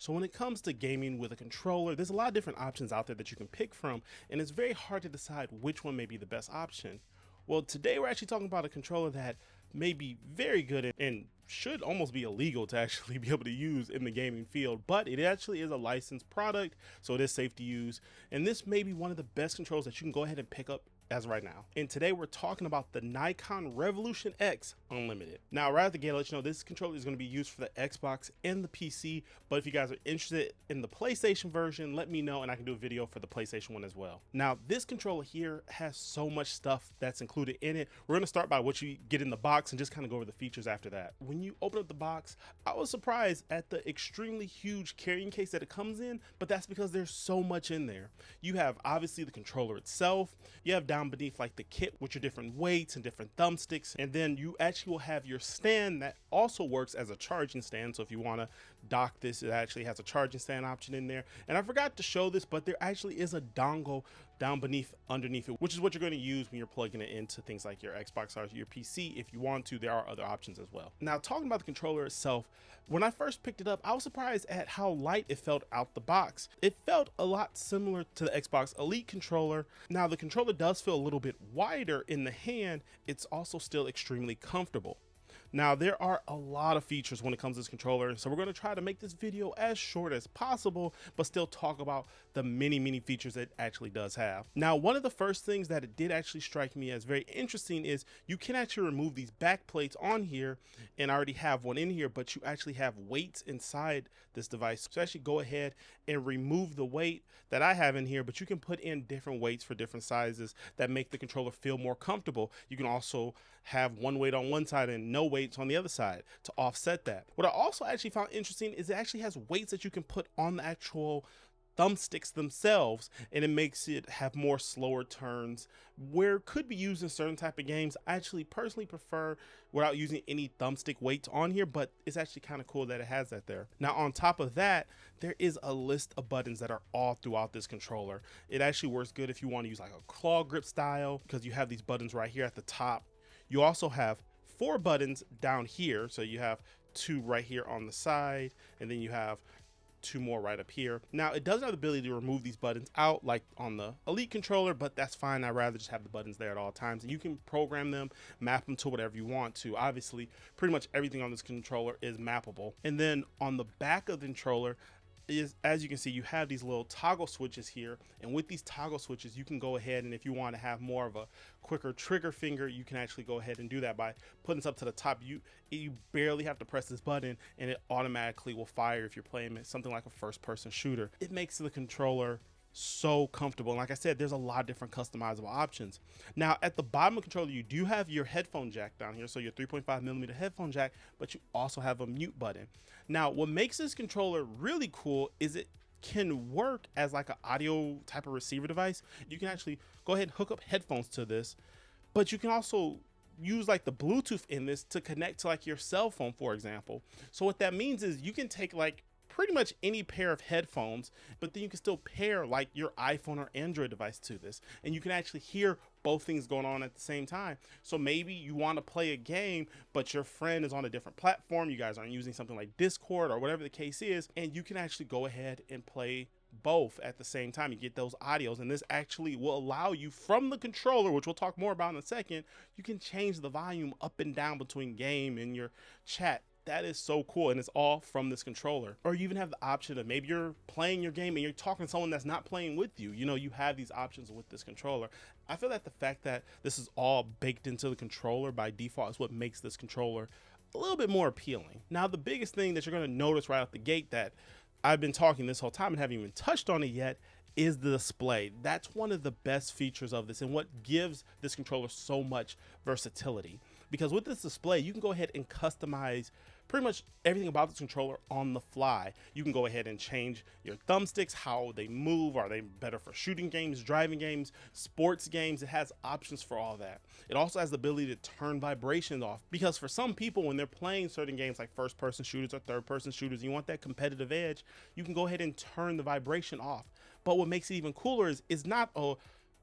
So when it comes to gaming with a controller, there's a lot of different options out there that you can pick from, and it's very hard to decide which one may be the best option. Well, today we're actually talking about a controller that may be very good and should almost be illegal to actually be able to use in the gaming field, but it actually is a licensed product, so it is safe to use, and this may be one of the best controllers that you can go ahead and pick up as right now. And today we're talking about the Nacon Revolution X Unlimited. Now, right at the gate, I'll let you know this controller is going to be used for the Xbox and the PC, but if you guys are interested in the PlayStation version, let me know and I can do a video for the PlayStation one as well. Now, this controller here has so much stuff that's included in it. We're going to start by what you get in the box and just kind of go over the features after that. When you open up the box, I was surprised at the extremely huge carrying case that it comes in, but that's because there's so much in there. You have obviously the controller itself, you have down beneath like the kit with your different weights and different thumbsticks, and then you actually will have your stand that also works as a charging stand. So if you want to dock this, it actually has a charging stand option in there. And I forgot to show this, but there actually is a dongle down underneath it, which is what you're going to use when you're plugging it into things like your Xbox or your PC. If you want to, there are other options as well. Now, talking about the controller itself, when I first picked it up, I was surprised at how light it felt out the box. It felt a lot similar to the Xbox Elite controller. Now, the controller does feel a little bit wider in the hand. It's also still extremely comfortable. Now, there are a lot of features when it comes to this controller, so we're going to try to make this video as short as possible, but still talk about the many features it actually does have. Now, one of the first things that it did actually strike me as very interesting is you can actually remove these back plates on here, and I already have one in here, but you actually have weights inside this device. So actually go ahead and remove the weight that I have in here, but you can put in different weights for different sizes that make the controller feel more comfortable. You can also have one weight on one side and no weights on the other side to offset that. What I also actually found interesting is it actually has weights that you can put on the actual thumbsticks themselves, and it makes it have more slower turns where it could be used in certain type of games. I actually personally prefer without using any thumbstick weights on here, but it's actually kind of cool that it has that there. Now, on top of that, there is a list of buttons that are all throughout this controller. It actually works good if you want to use like a claw grip style, because you have these buttons right here at the top. You also have 4 buttons down here, so you have 2 right here on the side, and then you have 2 more right up here. Now, it doesn't have the ability to remove these buttons out like on the Elite controller, but that's fine. I'd rather just have the buttons there at all times, and you can program them, map them to whatever you want to. Obviously, pretty much everything on this controller is mappable. And then on the back of the controller is, as you can see, you have these little toggle switches here, and with these toggle switches you can go ahead, and if you want to have more of a quicker trigger finger, you can actually go ahead and do that by putting this up to the top. You barely have to press this button and it automatically will fire if you're playing something like a first-person shooter. It makes the controller so comfortable, and like I said, there's a lot of different customizable options. Now, at the bottom of the controller, you do have your headphone jack down here, so your 3.5mm headphone jack, but you also have a mute button. Now, what makes this controller really cool is it can work as like an audio type of receiver device. You can actually go ahead and hook up headphones to this, but you can also use like the Bluetooth in this to connect to like your cell phone, for example. So what that means is you can take like pretty much any pair of headphones, but then you can still pair like your iPhone or Android device to this, and you can actually hear both things going on at the same time. So maybe you want to play a game, but your friend is on a different platform, you guys aren't using something like Discord or whatever the case is, and you can actually go ahead and play both at the same time. You get those audios, and this actually will allow you from the controller, which we'll talk more about in a second, you can change the volume up and down between game and your chat. That is so cool, and it's all from this controller. Or you even have the option of maybe you're playing your game and you're talking to someone that's not playing with you. You know, you have these options with this controller. I feel that the fact that this is all baked into the controller by default is what makes this controller a little bit more appealing. Now, the biggest thing that you're going to notice right out the gate that I've been talking this whole time and haven't even touched on it yet is the display. That's one of the best features of this and what gives this controller so much versatility. Because with this display, you can go ahead and customize pretty much everything about this controller on the fly. You can go ahead and change your thumbsticks, how they move. Are they better for shooting games, driving games, sports games? It has options for all that. It also has the ability to turn vibrations off, because for some people, when they're playing certain games like first-person shooters or third-person shooters, you want that competitive edge, you can go ahead and turn the vibration off. But what makes it even cooler is it's not a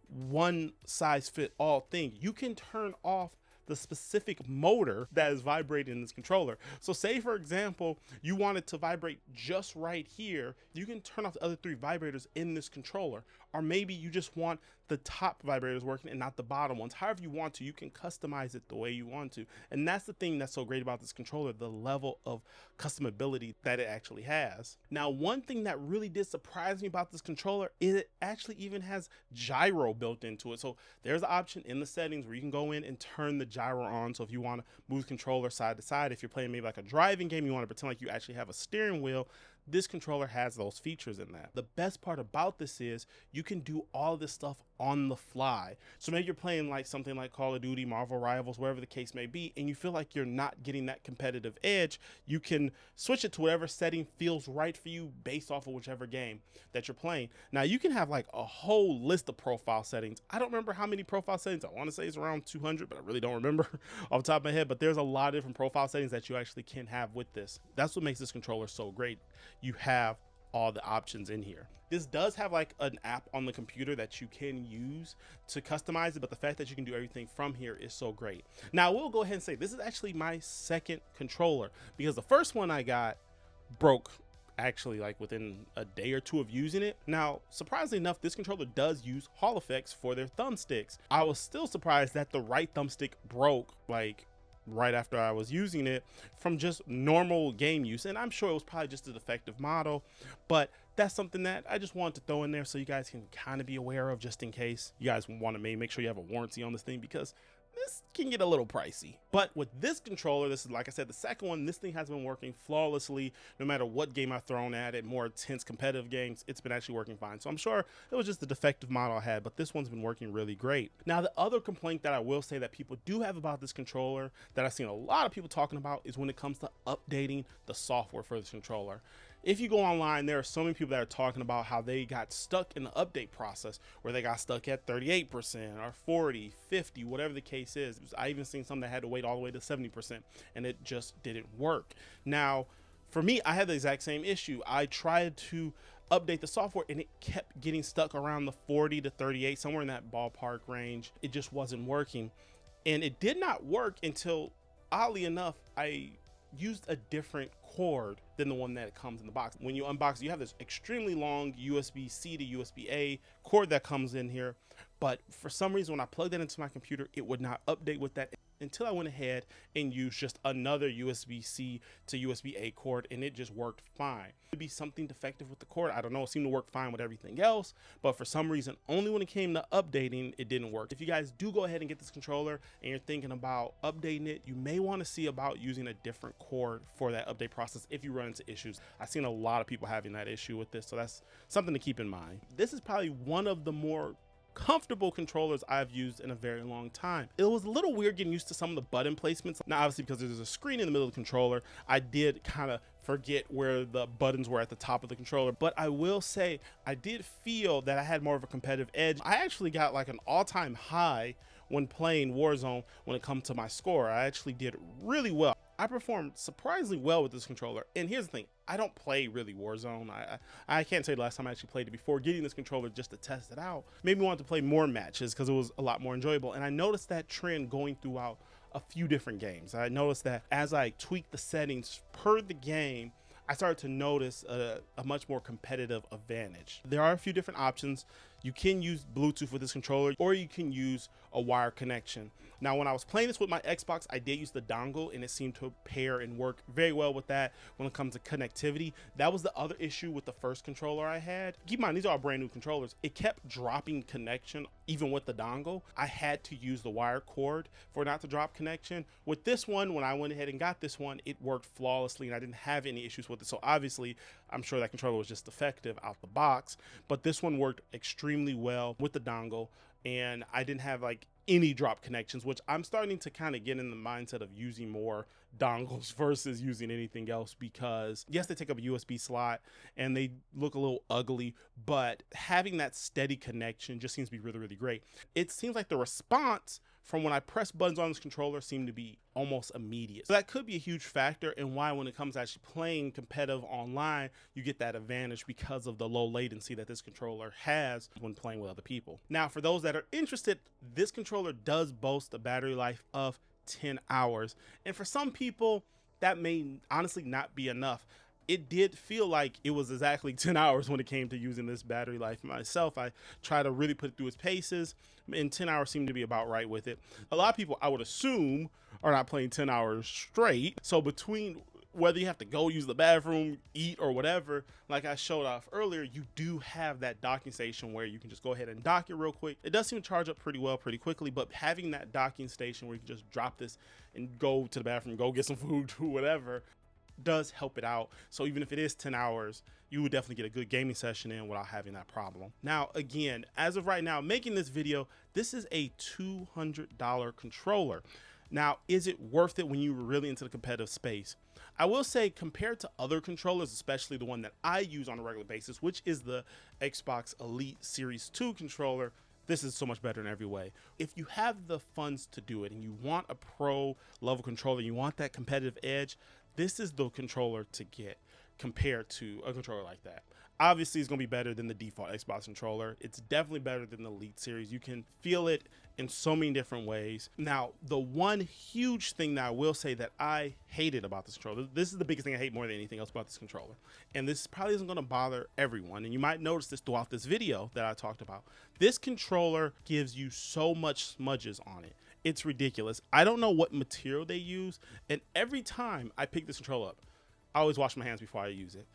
one-size-fit-all thing. You can turn off the specific motor that is vibrating in this controller. So say for example, you want it to vibrate just right here, you can turn off the other 3 vibrators in this controller. Or maybe you just want the top vibrators working and not the bottom ones. However you want to, you can customize it the way you want to. And that's the thing that's so great about this controller, the level of customability that it actually has. Now, one thing that really did surprise me about this controller is it actually even has gyro built into it. So there's an option in the settings where you can go in and turn the gyro on. So if you want to move the controller side to side, if you're playing maybe like a driving game, you want to pretend like you actually have a steering wheel, this controller has those features in that. The best part about this is you can do all this stuff on the fly. So maybe you're playing like something like Call of Duty, Marvel Rivals, wherever the case may be, and you feel like you're not getting that competitive edge. You can switch it to whatever setting feels right for you based off of whichever game that you're playing. Now you can have like a whole list of profile settings. I don't remember how many profile settings. I want to say it's around 200, but I really don't remember off the top of my head. But there's a lot of different profile settings that you actually can have with this. That's what makes this controller so great. You have all the options in here. This does have like an app on the computer that you can use to customize it, but the fact that you can do everything from here is so great. Now we'll go ahead and say this is actually my second controller, because the first one I got broke actually like within a day or 2 of using it. Now surprisingly enough, this controller does use Hall effects for their thumbsticks. I was still surprised that the right thumbstick broke like right after I was using it from just normal game use, and I'm sure it was probably just a defective model, but that's something that I just wanted to throw in there so you guys can kind of be aware of, just in case you guys want to make sure you have a warranty on this thing, because this can get a little pricey. But with this controller, this is, like I said, the second one, this thing has been working flawlessly. No matter what game I've thrown at it, more intense competitive games, it's been actually working fine. So I'm sure it was just the defective model I had, but this one's been working really great. Now, the other complaint that I will say that people do have about this controller that I've seen a lot of people talking about is when it comes to updating the software for this controller. If you go online, there are so many people that are talking about how they got stuck in the update process, where they got stuck at 38% or 40, 50, whatever the case is. I even seen some that had to wait all the way to 70%, and it just didn't work. Now, for me, I had the exact same issue. I tried to update the software and it kept getting stuck around the 40 to 38, somewhere in that ballpark range. It just wasn't working. And it did not work until, oddly enough, I used a different cord than the one that comes in the box. When you unbox, you have this extremely long USB-C to USB-A cord that comes in here, but for some reason when I plugged it into my computer, it would not update with that until I went ahead and used just another USB-C to USB-A cord, and it just worked fine. Could be something defective with the cord, I don't know. It seemed to work fine with everything else, but for some reason, only when it came to updating, it didn't work. If you guys do go ahead and get this controller and you're thinking about updating it, you may want to see about using a different cord for that update process if you run into issues. I've seen a lot of people having that issue with this, so that's something to keep in mind. This is probably one of the more comfortable controllers I've used in a very long time. It was a little weird getting used to some of the button placements. Now, obviously, because there's a screen in the middle of the controller, I did kind of forget where the buttons were at the top of the controller, but I will say I did feel that I had more of a competitive edge. I actually got like an all-time high when playing Warzone when it comes to my score. I actually did really well. I performed surprisingly well with this controller. And here's the thing, I don't play really Warzone. I can't tell you the last time I actually played it before. Getting this controller just to test it out made me want to play more matches because it was a lot more enjoyable. And I noticed that trend going throughout a few different games. I noticed that as I tweaked the settings per the game, I started to notice a much more competitive advantage. There are a few different options. You can use Bluetooth with this controller, or you can use a wire connection. Now, when I was playing this with my Xbox, I did use the dongle, and it seemed to pair and work very well with that when it comes to connectivity. That was the other issue with the first controller I had. Keep in mind, these are all brand new controllers. It kept dropping connection even with the dongle. I had to use the wire cord for it not to drop connection. With this one, when I went ahead and got this one, it worked flawlessly, and I didn't have any issues with it. So obviously, I'm sure that controller was just defective out the box, but this one worked extremely well with the dongle, and I didn't have like any drop connections, which I'm starting to kind of get in the mindset of using more dongles versus using anything else, because yes, they take up a USB slot and they look a little ugly, but having that steady connection just seems to be really, really great. It seems like the response from when I press buttons on this controller seemed to be almost immediate. So that could be a huge factor in why when it comes to actually playing competitive online, you get that advantage because of the low latency that this controller has when playing with other people. Now, for those that are interested, this controller does boast a battery life of 10 hours. And for some people, that may honestly not be enough. It did feel like it was exactly 10 hours when it came to using this battery life myself. I try to really put it through its paces, and 10 hours seemed to be about right with it. A lot of people, I would assume, are not playing 10 hours straight. So between whether you have to go use the bathroom, eat, or whatever, like I showed off earlier, you do have that docking station where you can just go ahead and dock it real quick. It does seem to charge up pretty well, pretty quickly, but having that docking station where you can just drop this and go to the bathroom, go get some food, do whatever, does help it out. So even if it is 10 hours, you would definitely get a good gaming session in without having that problem. Now, again, as of right now, making this video, this is a $200 controller. Now, is it worth it when you're really into the competitive space? I will say, compared to other controllers, especially the one that I use on a regular basis, which is the Xbox Elite Series 2 controller, this is so much better in every way. If you have the funds to do it and you want a pro level controller, you want that competitive edge, this is the controller to get compared to a controller like that. Obviously, it's going to be better than the default Xbox controller. It's definitely better than the Elite series. You can feel it in so many different ways. Now, the one huge thing that I will say that I hated about this controller, this is the biggest thing I hate more than anything else about this controller, and this probably isn't going to bother everyone, and you might notice this throughout this video that I talked about. This controller gives you so much smudges on it. It's ridiculous. I don't know what material they use, and every time I pick this controller up, I always wash my hands before I use it.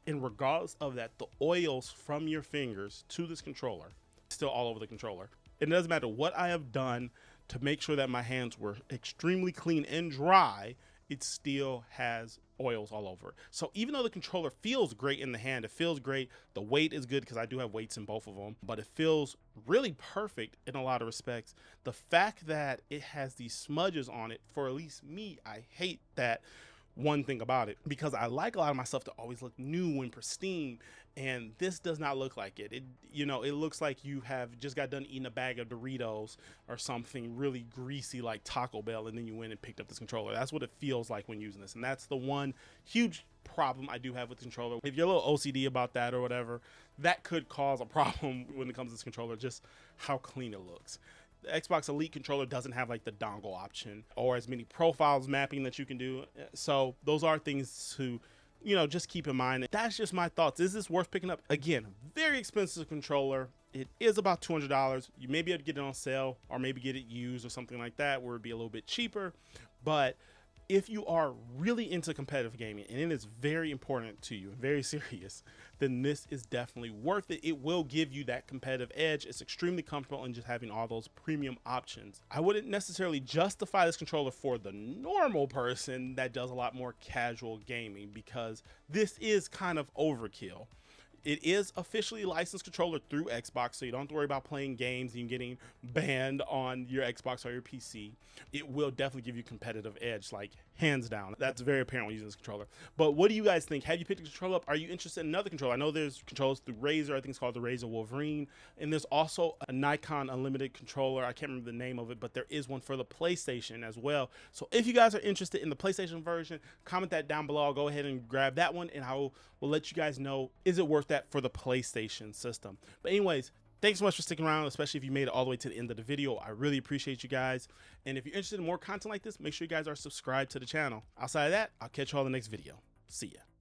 And regardless of that, the oils from your fingers to this controller, still all over the controller. It doesn't matter what I have done to make sure that my hands were extremely clean and dry, it still has oils all over. So even though the controller feels great in the hand, it feels great, the weight is good because I do have weights in both of them, but it feels really perfect in a lot of respects. The fact that it has these smudges on it, for at least me, I hate that one thing about it, because I like a lot of my stuff to always look new and pristine, and this does not look like it. It looks like you have just got done eating a bag of Doritos or something really greasy like Taco Bell, and then you went and picked up this controller. That's what it feels like when using this, and that's the one huge problem I do have with the controller. If you're a little OCD about that or whatever, that could cause a problem when it comes to this controller, just how clean it looks. The Xbox Elite controller doesn't have like the dongle option or as many profiles mapping that you can do. So those are things to, just keep in mind. That's just my thoughts. Is this worth picking up? Again, very expensive controller. It is about $200. You may be able to get it on sale or maybe get it used or something like that where it'd be a little bit cheaper. But if you are really into competitive gaming and it is very important to you, very serious, then this is definitely worth it. It will give you that competitive edge. It's extremely comfortable in just having all those premium options. I wouldn't necessarily justify this controller for the normal person that does a lot more casual gaming, because this is kind of overkill. It is officially licensed controller through Xbox, so you don't have to worry about playing games and getting banned on your Xbox or your PC. It will definitely give you competitive edge, like hands down. That's very apparent when using this controller. But what do you guys think? Have you picked a controller up? Are you interested in another controller? I know there's controllers through Razer. I think it's called the Razer Wolverine. And there's also a Nacon Unlimited controller. I can't remember the name of it, but there is one for the PlayStation as well. So if you guys are interested in the PlayStation version, comment that down below. I'll go ahead and grab that one, and I will let you guys know, is it worth that for the PlayStation system? But anyways, thanks so much for sticking around, especially if you made it all the way to the end of the video. I really appreciate you guys. And if you're interested in more content like this, make sure you guys are subscribed to the channel. Outside of that, I'll catch you all in the next video. See ya.